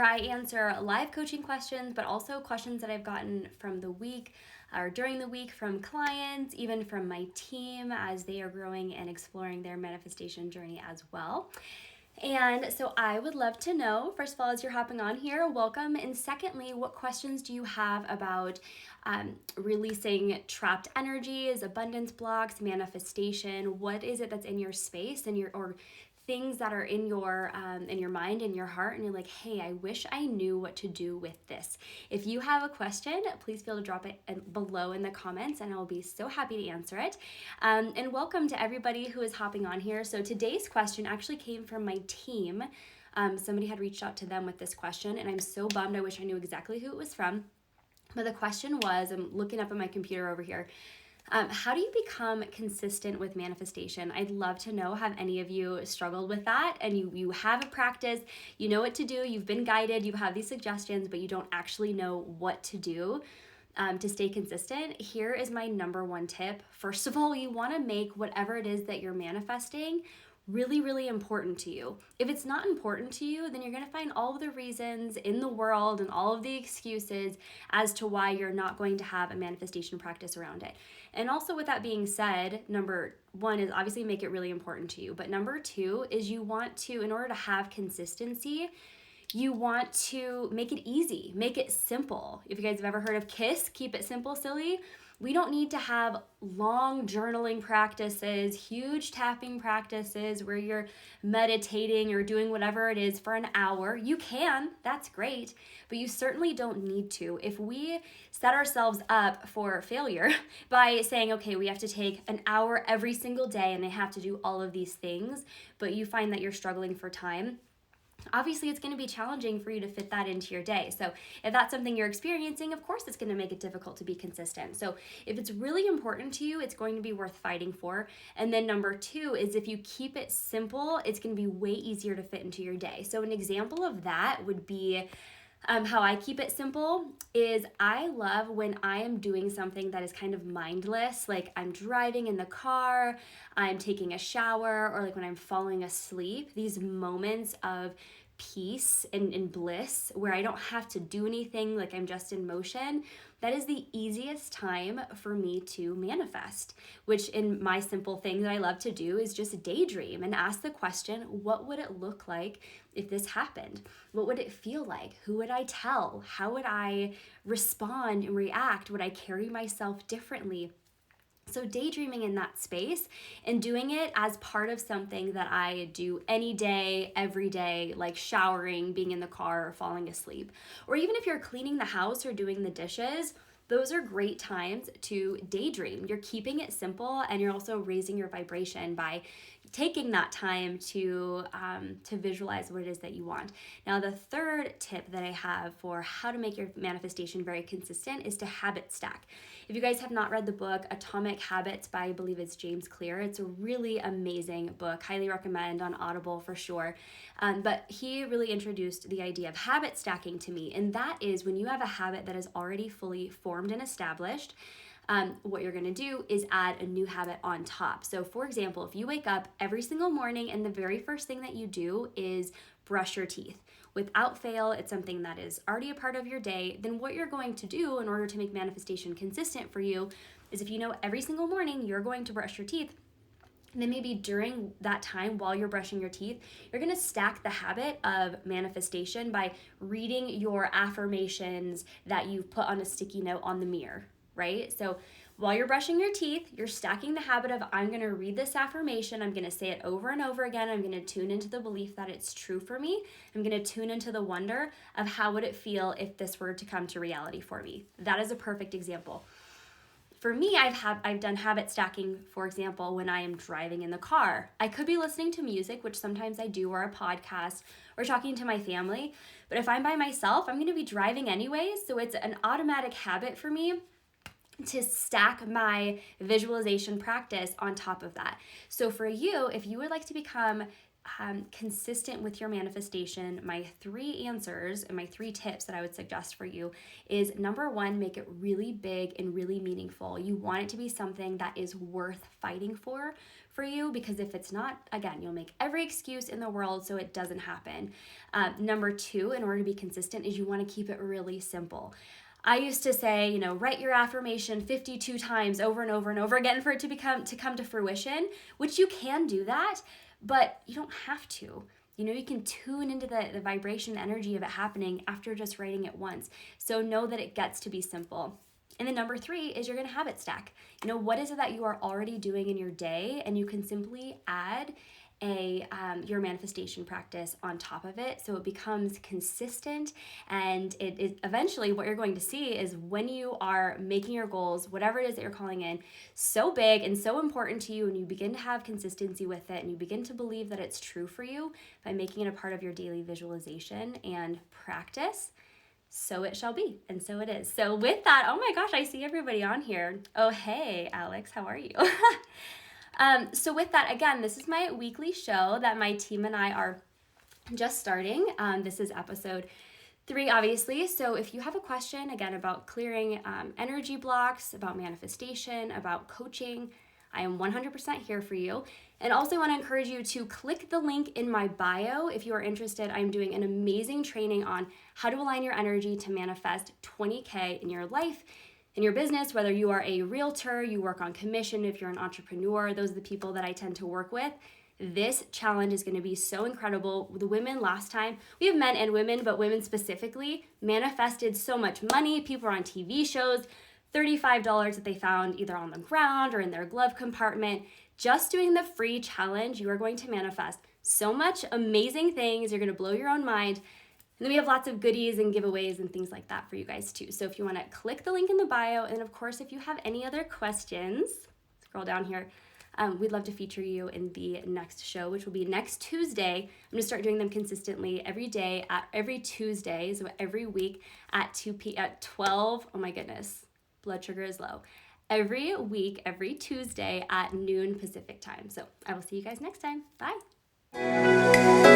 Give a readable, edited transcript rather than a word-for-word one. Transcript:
where I answer live coaching questions, but also questions that I've gotten from the week or during the week from clients, even from my team as they are growing and exploring their manifestation journey as well. And so I would love to know, first of all, as you're hopping on here, welcome. And secondly, what questions do you have about releasing trapped energies, abundance blocks, manifestation? What is it that's in your space and or things that are in your mind, in your heart, and you're like, hey, I wish I knew what to do with this. If you have a question, please feel to drop it below in the comments, and I will be so happy to answer it. And welcome to everybody who is hopping on here. So today's question actually came from my team. Somebody had reached out to them with this question, and I'm so bummed. I wish I knew exactly who it was from. But the question was, I'm looking up at my computer over here, how do you become consistent with manifestation? I'd love to know, have any of you struggled with that and you have a practice, you know what to do, you've been guided, you have these suggestions, but you don't actually know what to do to stay consistent? Here is my number one tip. First of all, you want to make whatever it is that you're manifesting really, really important to you. If it's not important to you, then you're going to find all of the reasons in the world and all of the excuses as to why you're not going to have a manifestation practice around it. And also, with that being said, number one is obviously make it really important to you. But number two is you want to, in order to have consistency, you want to make it easy, make it simple. If you guys have ever heard of KISS, keep it simple, silly. We don't need to have long journaling practices, huge tapping practices where you're meditating or doing whatever it is for an hour. You can, that's great, but you certainly don't need to. If we set ourselves up for failure by saying, okay, we have to take an hour every single day and I have to do all of these things, but you find that you're struggling for time, obviously it's going to be challenging for you to fit that into your day. So if that's something you're experiencing, of course it's going to make it difficult to be consistent. So if it's really important to you, it's going to be worth fighting for. And then number two is if you keep it simple, it's going to be way easier to fit into your day. So an example of that would be how I keep it simple is I love when I am doing something that is kind of mindless, like I'm driving in the car, I'm taking a shower, or like when I'm falling asleep, these moments of peace and bliss where I don't have to do anything, like I'm just in motion. That is the easiest time for me to manifest, which in my simple thing that I love to do is just daydream and ask the question, what would it look like if this happened? What would it feel like? Who would I tell? How would I respond and react? Would I carry myself differently? So daydreaming in that space and doing it as part of something that I do any day, every day, like showering, being in the car, or falling asleep. Or even if you're cleaning the house or doing the dishes, those are great times to daydream. You're keeping it simple and you're also raising your vibration by taking that time to visualize what it is that you want. Now, the third tip that I have for how to make your manifestation very consistent is to habit stack. If you guys have not read the book Atomic Habits by, I believe it's James Clear, it's a really amazing book. Highly recommend on Audible for sure. But he really introduced the idea of habit stacking to me. And that is when you have a habit that is already fully formed and established, what you're going to do is add a new habit on top. So for example, if you wake up every single morning and the very first thing that you do is brush your teeth, without fail, it's something that is already a part of your day, then what you're going to do in order to make manifestation consistent for you is if you know every single morning you're going to brush your teeth, and then maybe during that time while you're brushing your teeth, you're going to stack the habit of manifestation by reading your affirmations that you've put on a sticky note on the mirror, right? So while you're brushing your teeth, you're stacking the habit of, I'm going to read this affirmation, I'm going to say it over and over again, I'm going to tune into the belief that it's true for me, I'm going to tune into the wonder of how would it feel if this were to come to reality for me. That is a perfect example. For me, I've done habit stacking, for example, when I am driving in the car. I could be listening to music, which sometimes I do, or a podcast, or talking to my family, but if I'm by myself, I'm going to be driving anyways, so it's an automatic habit for me to stack my visualization practice on top of that. So for you, if you would like to become consistent with your manifestation, my 3 answers and my 3 tips that I would suggest for you is number 1, make it really big and really meaningful. You want it to be something that is worth fighting for you, because if it's not, again, you'll make every excuse in the world so it doesn't happen. Number 2, in order to be consistent, is you want to keep it really simple. I used to say, write your affirmation 52 times over and over and over again for it to come to fruition, which you can do that, but you don't have to. You can tune into the vibration energy of it happening after just writing it once. So know that it gets to be simple. And then number 3 is you're going to habit stack. What is it that you are already doing in your day, and you can simply add your manifestation practice on top of it, so it becomes consistent. And it is eventually what you're going to see is when you are making your goals, whatever it is that you're calling in, so big and so important to you, and you begin to have consistency with it, and you begin to believe that it's true for you by making it a part of your daily visualization and practice, so it shall be, and so it is. So with that, oh my gosh, I see everybody on here. Oh, hey, Alex, how are you? So with that, again, this is my weekly show that my team and I are just starting. This is episode 3, obviously. So if you have a question, again, about clearing energy blocks, about manifestation, about coaching, I am 100% here for you. And also want to encourage you to click the link in my bio if you are interested. I'm doing an amazing training on how to align your energy to manifest 20K in your life, in your business, whether you are a realtor, you work on commission, if you're an entrepreneur. Those are the people that I tend to work with. This challenge is going to be so incredible. The women last time, we have men and women, but women specifically, manifested so much money. People are on TV shows, $35 that they found either on the ground or in their glove compartment. Just doing the free challenge, you are going to manifest so much amazing things. You're going to blow your own mind. And then we have lots of goodies and giveaways and things like that for you guys too. So if you want to click the link in the bio, and of course, if you have any other questions, scroll down here. We'd love to feature you in the next show, which will be next Tuesday. I'm going to start doing them consistently every Tuesday, so every week at 12. Oh my goodness, blood sugar is low. Every week, every Tuesday at noon Pacific time. So I will see you guys next time. Bye.